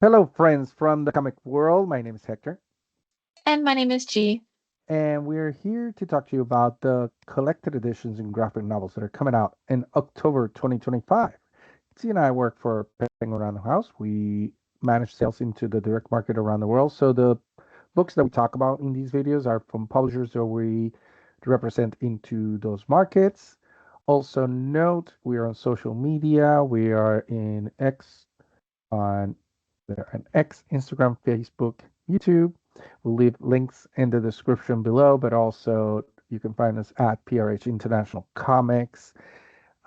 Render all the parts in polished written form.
Hello, friends from the comic world. My name is Hector, And my name is G. and we're here to talk to you about the collected editions and graphic novels that are coming out in October 2025. T and I work for Penguin Random House. We manage sales into the direct market around the world. So the books that we talk about in these videos are from publishers that we represent into those markets. Also, note we are on social media. We are in X on there on X, Instagram, Facebook, YouTube. We'll leave links in the description below, but also you can find us at PRH International Comics.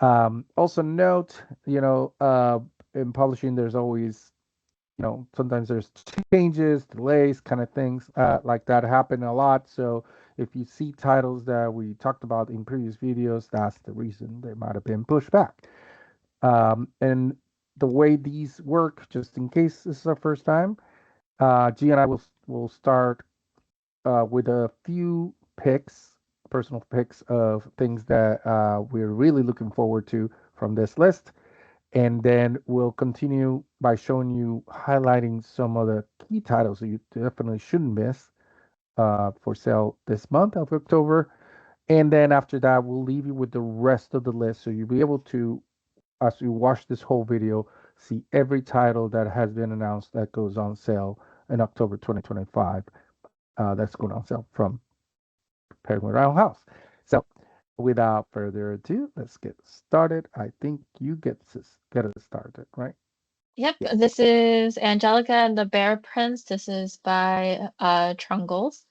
Also note, in publishing, there's always, sometimes there's changes, delays, kind of things like that happen a lot. So if you see titles that we talked about in previous videos, that's the reason they might have been pushed back. And the way these work, just in case this is our first time, G and I will start with a few picks, personal picks of things that we're really looking forward to from this list, and then we'll continue by showing you highlighting some of the key titles that you definitely shouldn't miss for sale this month of October. And then after that, we'll leave you with the rest of the list so you'll be able to, as you watch this whole video, see every title that has been announced that goes on sale in October 2025. That's going on sale from Penguin Round House. So, without further ado, let's get started. I think you get us started, right? Yep, Yes. this is Angelica and the Bear Prince. This is by Trungles.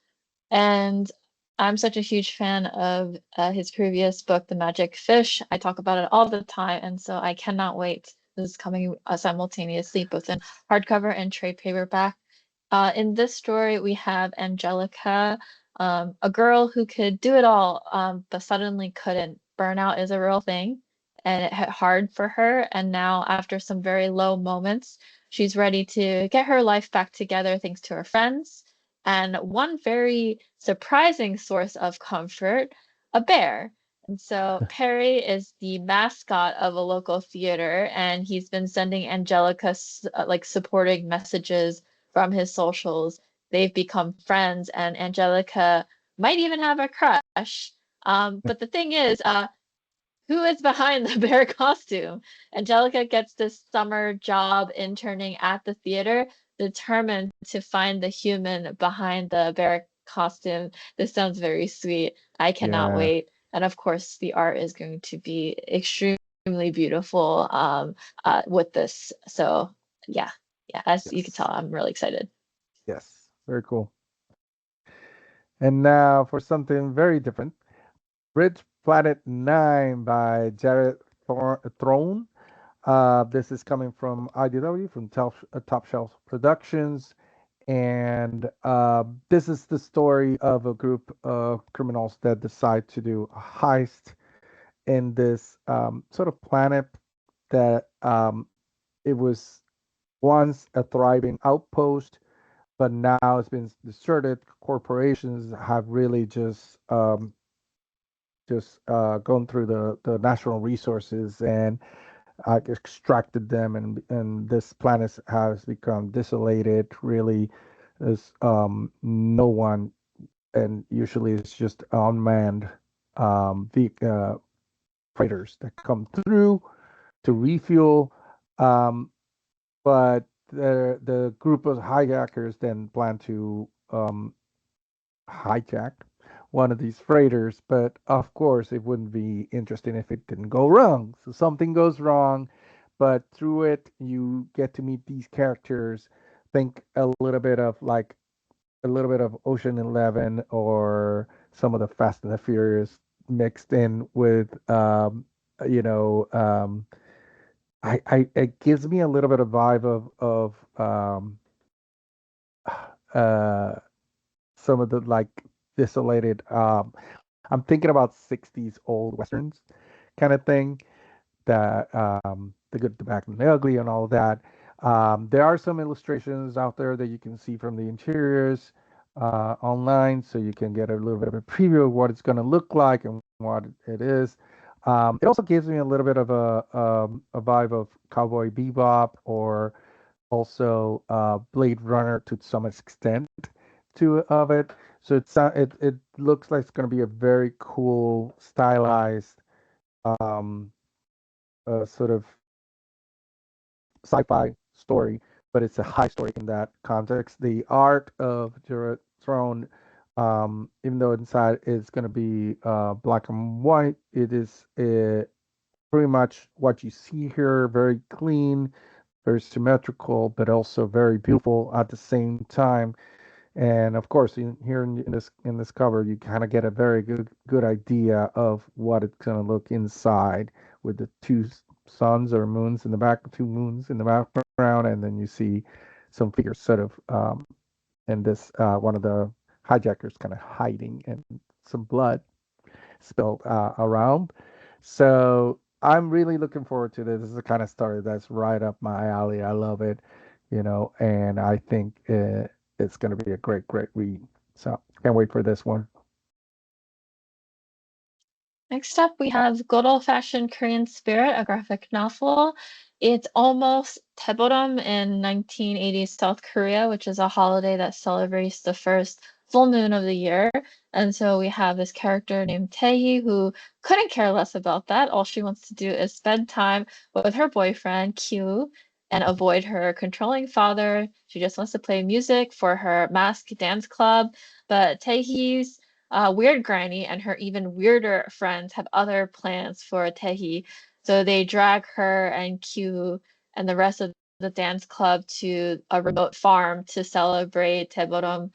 And I'm such a huge fan of his previous book, The Magic Fish. I talk about it all the time, and so I cannot wait. This is coming simultaneously, both in hardcover and trade paperback. In this story, we have Angelica, a girl who could do it all, but suddenly couldn't. Burnout is a real thing, and it hit hard for her. And now, after some very low moments, she's ready to get her life back together thanks to her friends. And one very surprising source of comfort, a bear. And so Perry is the mascot of a local theater, and he's been sending Angelica like supporting messages from his socials. They've become friends, and Angelica might even have a crush. But the thing is, who is behind the bear costume? Angelica gets this summer job interning at the theater, determined to find the human behind the bear costume. This sounds very sweet. I cannot Yeah. wait. And of course, the art is going to be extremely beautiful with this. So yeah, yeah, as you can tell, Yes. I'm really excited. Yes. Very cool. And now for something very different. Bridge Planet 9 by Jared Throne. This is coming from IDW, from Top Shelf Productions. And this is the story of a group of criminals that decide to do a heist in this sort of planet that it was once a thriving outpost, but now it's been deserted. Corporations have really just gone through the natural resources and extracted them, and this planet has become desolated. Really, there's no one, and usually it's just unmanned the freighters that come through to refuel. Um, but the group of hijackers then plan to hijack one of these freighters. But of course, it wouldn't be interesting if it didn't go wrong. So something goes wrong, but through it, you get to meet these characters. Think a little bit of like a little bit of Ocean 11 or some of the Fast and the Furious mixed in with, you know, it gives me a little bit of vibe of uh, some of the like desolated. I'm thinking about 60s old westerns kind of thing. That the good, the bad, and the ugly, and all of that. There are some illustrations out there that you can see from the interiors online, so you can get a little bit of a preview of what it's going to look like and what it is. It also gives me a little bit of a vibe of Cowboy Bebop or also Blade Runner to some extent to of it. So it looks like it's going to be a very cool, stylized, um, sort of sci-fi story, but it's a high story in that context. The art of Jura Throne, even though inside is going to be black and white, it is pretty much what you see here, very clean, very symmetrical, but also very beautiful at the same time. And of course, here in this cover, you kind of get a very good idea of what it's going to look inside with the two suns or moons in the back, two moons in the background, and then you see some figures sort of and this one of the hijackers kind of hiding and some blood spilled around. So I'm really looking forward to this. This is the kind of story that's right up my alley. I love it, and I think it's going to be a great read. So can't wait for this one. Next up, we have Good Old Fashioned Korean Spirit, a graphic novel. It's almost Taeboryeom in 1980s South Korea, which is a holiday that celebrates the first full moon of the year. And so we have this character named Tae who couldn't care less about that. All she wants to do is spend time with her boyfriend, Kyu, and avoid her controlling father. She just wants to play music for her masked dance club. But Taehee's weird granny and her even weirder friends have other plans for Tehi. So they drag her and Q and the rest of the dance club to a remote farm to celebrate Teborom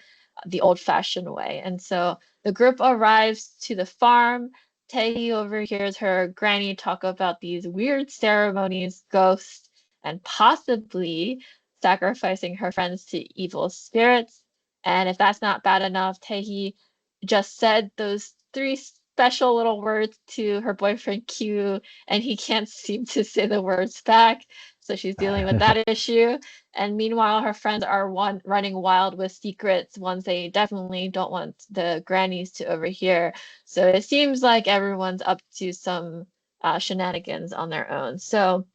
the old-fashioned way. And so the group arrives to the farm. Tehi overhears her granny talk about these weird ceremonies, ghosts, and possibly sacrificing her friends to evil spirits. And if that's not bad enough, Tehi just said those three special little words to her boyfriend Q, and he can't seem to say the words back. So she's dealing with that issue. And meanwhile, her friends are running wild with secrets, ones they definitely don't want the grannies to overhear. So it seems like everyone's up to some shenanigans on their own. So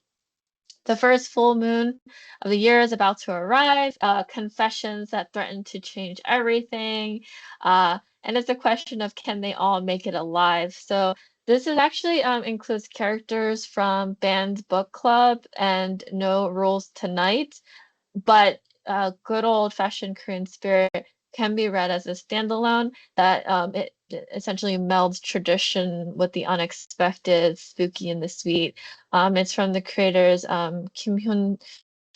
the first full moon of the year is about to arrive, confessions that threaten to change everything. And it's a question of can they all make it alive? So this is actually includes characters from Band Book Club and No Rules Tonight, but good old fashioned Korean Spirit can be read as a standalone that it essentially melds tradition with the unexpected, spooky, and the sweet. It's from the creators Kim Hyun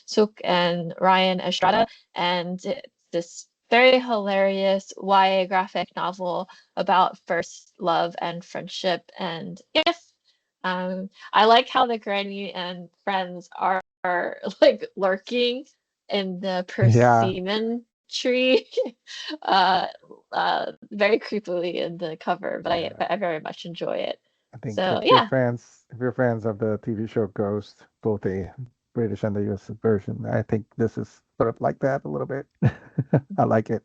Suk and Ryan Estrada, and it's this very hilarious YA graphic novel about first love and friendship. And yes, I like how the granny and friends are like lurking in the Yeah, persimmon tree, uh, very creepily in the cover, but yeah. I very much enjoy it. I think So yeah. if you're fans of the TV show Ghost, both the British and the US version, I think this is sort of like that a little bit. I like it.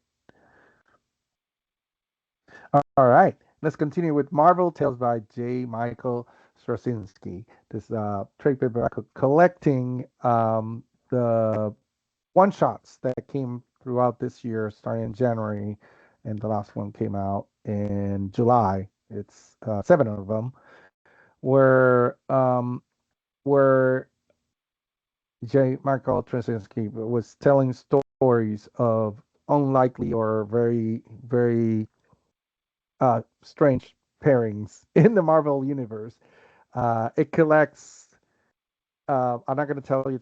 All right, let's continue with Marvel Tales by J. Michael Straczynski. This trade paperback collecting the one shots that came throughout this year, starting in January, and the last one came out in July. It's seven of them, where J. Michael Straczynski was telling stories of unlikely or very strange pairings in the Marvel universe. It collects. I'm not going to tell you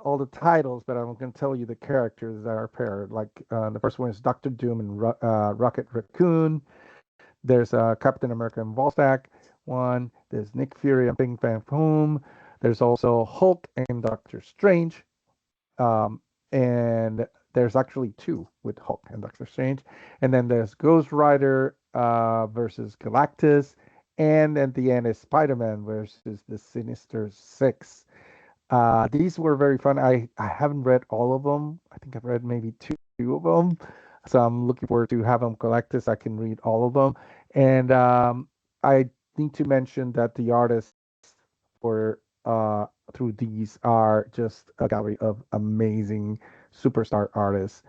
all the titles, but I'm going to tell you the characters that are paired. Like the first one is Doctor Doom and Rocket Raccoon. There's Captain America and Volstagg one. There's Nick Fury and Ping Pang Boom. There's also Hulk and Doctor Strange. Um, and there's actually two with Hulk and Doctor Strange. And then there's Ghost Rider versus Galactus. And at the end is Spider-Man versus the Sinister Six. These were very fun. I haven't read all of them. I think I've read maybe two of them. So I'm looking forward to have them collect this. I can read all of them. And I need to mention that the artist for through these are just a gallery of amazing superstar artists.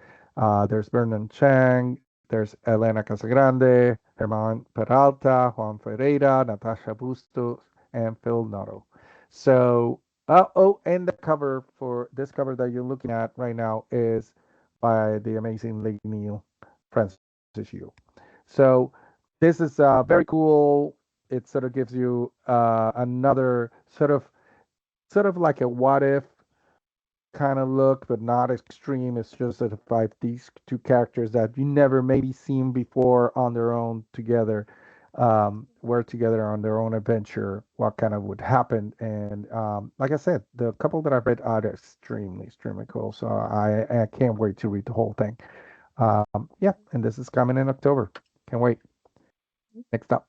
There's Vernon Chang, there's Elena Casagrande, Herman Peralta, Juan Ferreira, Natasha Bustos, and Phil Noto. So, and the cover for this cover that you're looking at right now is by the amazing Lady Neil Francis Yu. So, this is very cool. It sort of gives you another sort of like a what if kind of look, but not extreme. It's just sort of like these two characters that you never maybe seen before on their own together, were together on their own adventure. What kind of would happen? And like I said, the couple that I've read are extremely cool. So I can't wait to read the whole thing. Yeah, and this is coming in October. Can't wait. Next up.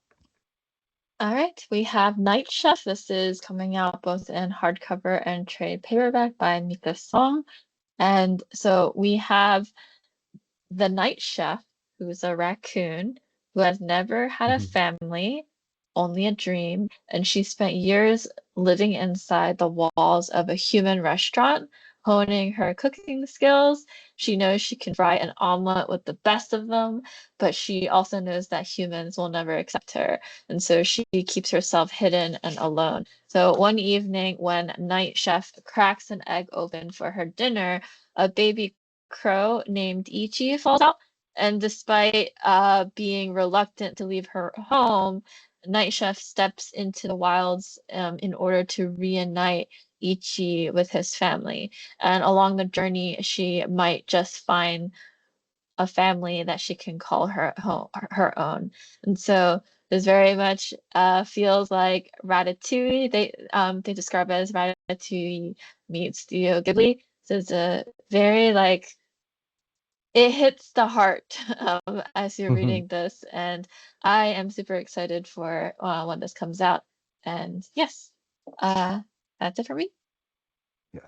All right, we have Night Chef. This is coming out both in hardcover and trade paperback by Mika Song. And so we have the night chef, who's a raccoon who has never had a Mhm. family, only a dream, and she spent years living inside the walls of a human restaurant, honing her cooking skills. She knows she can fry an omelet with the best of them, but she also knows that humans will never accept her, and so she keeps herself hidden and alone. So one evening, when night chef cracks an egg open for her dinner, a baby crow named Ichi falls out, and despite being reluctant to leave her home, Night Chef steps into the wilds in order to reunite Ichi with his family. And along the journey, she might just find a family that she can call her home, her own. And so this very much feels like Ratatouille. They describe it as Ratatouille meets Studio Ghibli. So it's a very like it hits the heart as you're reading this, and I am super excited for when this comes out. And yes, uh, that's it for me. Yes.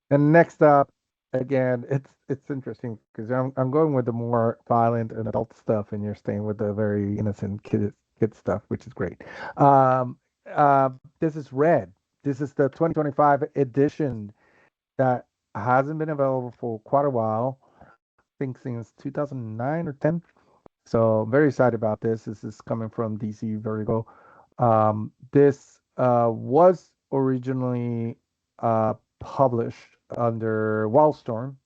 And next up, again, it's interesting because I'm going with the more violent and adult stuff, and you're staying with the very innocent kid stuff, which is great. Um, this is Red. This is the 2025 edition that hasn't been available for quite a while. I think since 2009 or 10. So I'm very excited about this. This is coming from DC Vertigo. This was originally published under Wildstorm,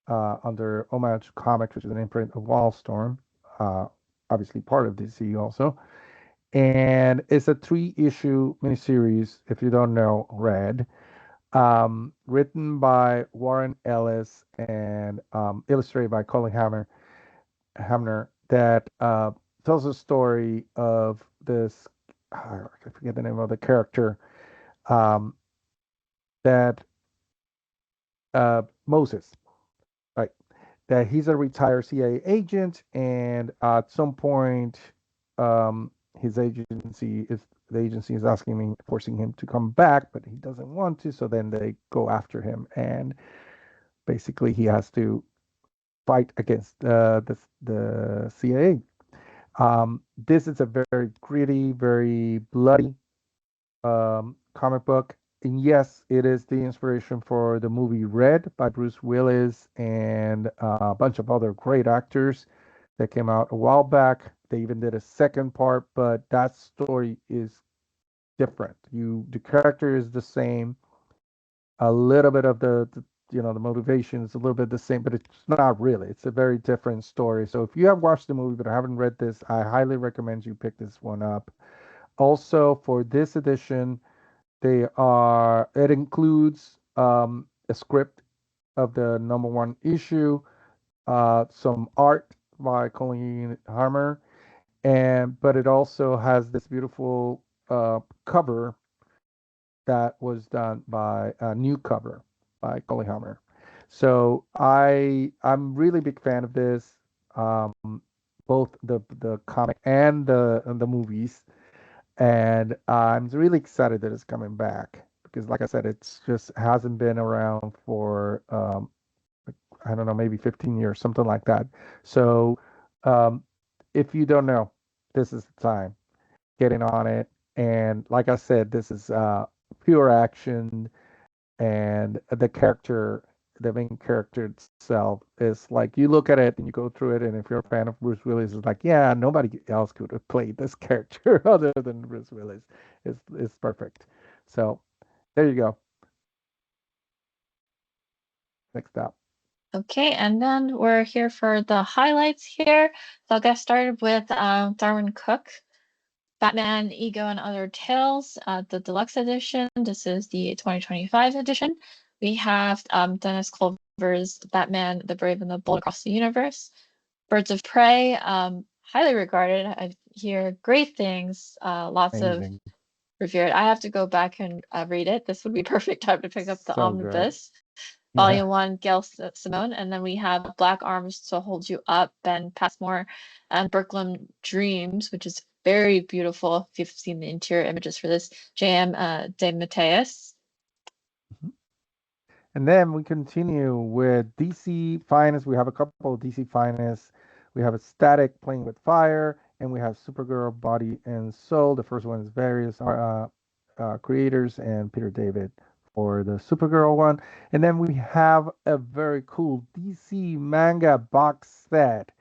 under Homage Comics, which is an imprint of Wildstorm, uh, obviously part of DC also. And it's a three-issue miniseries, if you don't know, Red, written by Warren Ellis and illustrated by Colin Hamner, that tells a story of this. I forget the name of the character. Um, that Moses, right? That he's a retired CIA agent, and at some point, um, his agency is the agency is asking me, forcing him to come back, but he doesn't want to. So then they go after him, and basically he has to fight against the CIA. This is a very gritty, very bloody comic book. And yes, it is the inspiration for the movie Red by Bruce Willis and a bunch of other great actors that came out a while back. They even did a second part, but that story is different. The character is the same. A little bit of the motivation is a little bit the same, but it's not really. It's a very different story. So if you have watched the movie but haven't read this, I highly recommend you pick this one up. Also, for this edition, it includes a script of the number one issue, some art by Colleen Harmer, but it also has this beautiful cover that was done by a new cover by Colleen Harmer. So I'm really big fan of this, both the comic and the movies, and I'm really excited that it's coming back because, like I said, it's just hasn't been around for I don't know, maybe 15 years, something like that. So, um, if you don't know, this is the time. Getting on it. And like I said, this is pure action, and the main character itself is like you look at it and you go through it, and if you're a fan of Bruce Willis, it's like, yeah, nobody else could have played this character other than Bruce Willis. It's perfect. So there you go. Next up. Okay, and then we're here for the highlights here. So I'll get started with Darwin Cook, Batman, Ego, and Other Tales, the deluxe edition. This is the 2025 edition. We have Dennis Culver's Batman, the Brave and the Bold Across the Universe. Birds of Prey, highly regarded. I hear great things, lots of Amazing. revered. I have to go back and read it. This would be perfect time to pick up the So good. omnibus. Yeah. Volume 1, Gail Simone, and then we have Black Arms to Hold You Up, Ben Passmore, and Brooklyn Dreams, which is very beautiful. If you've seen the interior images for this, J.M. De Mateus. Mhm. And then we continue with DC Finest. We have a couple of DC Finest. We have a Static Playing with Fire, and we have Supergirl Body and Soul. The first one is various creators and Peter David for the Supergirl one. And then we have a very cool DC manga box set.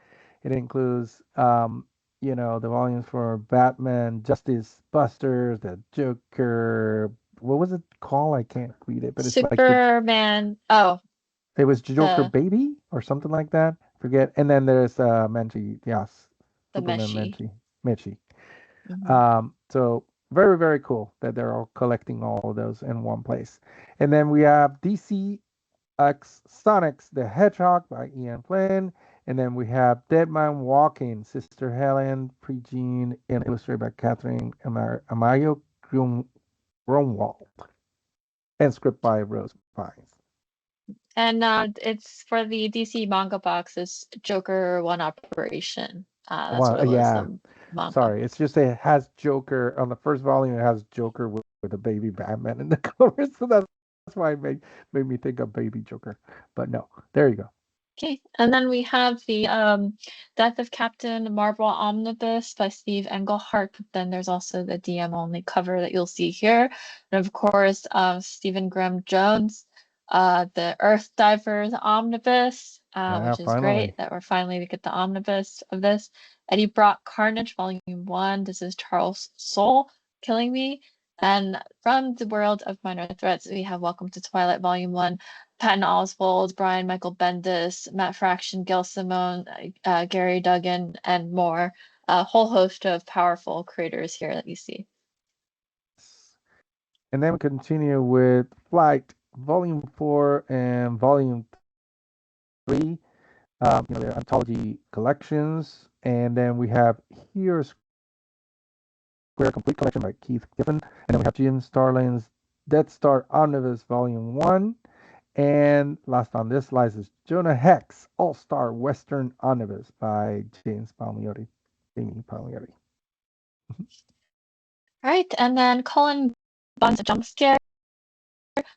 It includes, the volumes for Batman, Justice Busters, the Joker. What was it called? I can't read it, but it's like the Superman. Oh, it was Joker the Baby or something like that. Forget. And then there's Menchie. Yes, the Superman Meshi. Menchie. Menchie. Mhm. So very, very cool that they're all collecting all of those in one place. And then we have DC X Sonics the Hedgehog by Ian Flynn. And then we have Dead Man Walking, Sister Helen, Pregene, and illustrated by Catherine Amayo Grunwald. And script by Rose Pines. And it's for the DC manga box, is Joker One Operation. That's what Well, it was, yeah. the manga. Sorry, it's just it has Joker on the first volume. It has Joker with a baby Batman in the cover, so that's why it made me think of Baby Joker. But no, there you go. Okay, and then we have the Death of Captain Marvel Omnibus by Steve Englehart. Then there's also the DM only cover that you'll see here. And of course, Stephen Graham Jones, the Earth Divers Omnibus, Yeah, which is great finally. that we're finally to get the omnibus of this. Eddie Brock Carnage, Volume 1. This is Charles Soule, Killing Me. And from the world of Minor Threats, we have Welcome to Twilight, Volume 1. Patton Oswalt, Brian Michael Bendis, Matt Fraction, Gail Simone, Gary Duggan, and more. A whole host of powerful creators here that you see. And then we continue with Flight Volume 4 and Volume 3. Their anthology collections. And then we have Here's Square Complete Collection by Keith Giffen. And then we have Jim Starlin's Death Star Omnibus Volume 1. And last on this list is Jonah Hex All Star Western Omnibus by James Palmiotti. Jamie Palmiotti. All right, and then Colin Bunn's Jump Scare.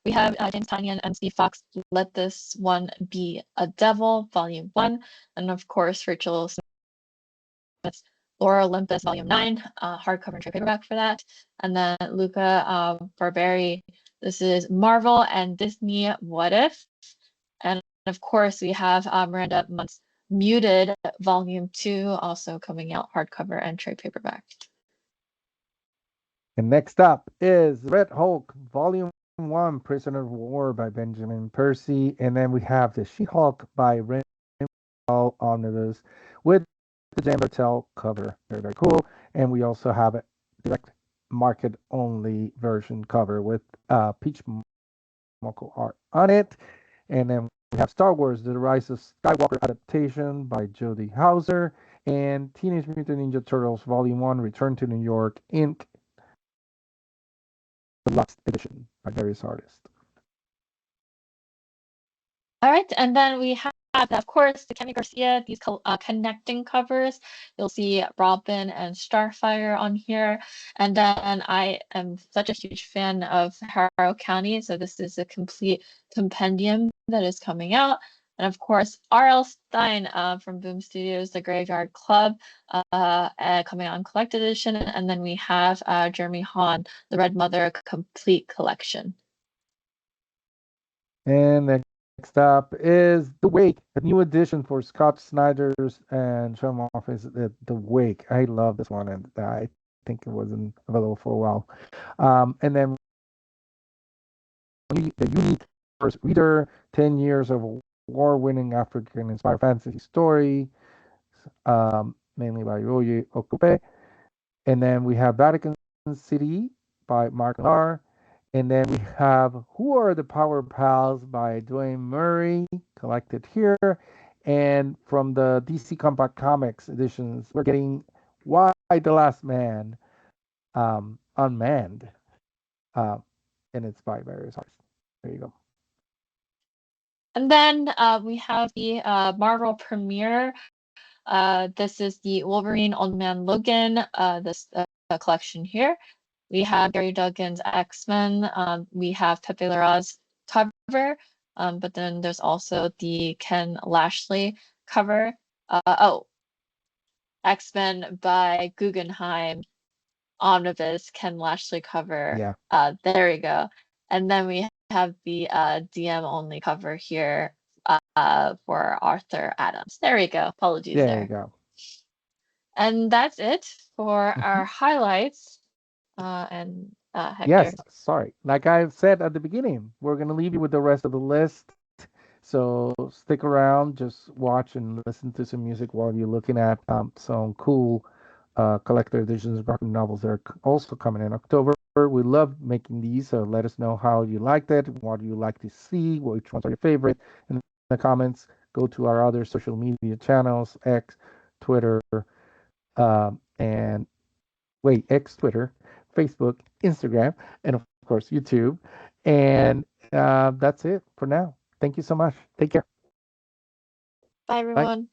We have James Tynion and Steve Fox, Let This One Be a Devil, Volume 1. And of course, Rachel Smith's Laura Olympus, Volume 9, hardcover and trade paperback for that. And then Luca Barberi, this is Marvel and Disney What If. And of course, we have Miranda Munt's Muted Volume 2 also coming out hardcover and trade paperback. And next up is Red Hulk Volume 1 Prisoner of War by Benjamin Percy. And then we have the She Hulk by Ren Omnibus with the Jan Bartel cover. Very, very cool. And we also have a direct market only version cover with Peach Moko art on it. And then we have Star Wars The Rise of Skywalker adaptation by Jody Hauser and Teenage Mutant Ninja Turtles Volume 1 Return to New York Inc. Deluxe edition by various artists. All right, and then we have, of course, the Kenny Garcia, these connecting covers. You'll see Robin and Starfire on here. And then I am such a huge fan of Harrow County, so this is a complete compendium that is coming out. And of course, R.L. Stein from Boom Studios, The Graveyard Club, coming out in collected edition. And then we have Jeremy Hahn, The Red Mother Complete Collection. And next up is The Wake, a new edition for Scott Snyder's and Sean Murphy's The Wake. I love this one, and I think it wasn't available for a while. And then the unique first reader, 10 years of war-winning African-inspired fantasy story, mainly by Roye Okupe. And then we have Vatican City by Mark Millar. And then we have Who Are the Power Pals by Dwayne Murray, collected here. And from the DC Compact Comics editions, we're getting Why the Last Man, Unmanned. Uh, and it's by various artists. There you go. And then we have the Marvel premiere. This is the Wolverine Old Man Logan, this collection here. We have Gary Duggan's X-Men. We have Pepe Larraz's cover, but then there's also the Ken Lashley cover. X-Men by Guggenheim Omnibus Ken Lashley cover. Yeah. There we go. And then we have the DM only cover here for Arthur Adams. There we go. Apologies There there. you go. And that's it for our highlights. And Hector. Yes, sorry. Like I said at the beginning, we're going to leave you with the rest of the list. So stick around, just watch and listen to some music while you're looking at some cool collector editions of graphic novels that are also coming in October. We love making these, so let us know how you liked it, what do you like to see, which ones are your favorite in the comments. Go to our other social media channels, X, Twitter, and X, Twitter, Facebook, Instagram, and of course YouTube. And that's it for now. Thank you so much. Take care. Bye, Bye. everyone.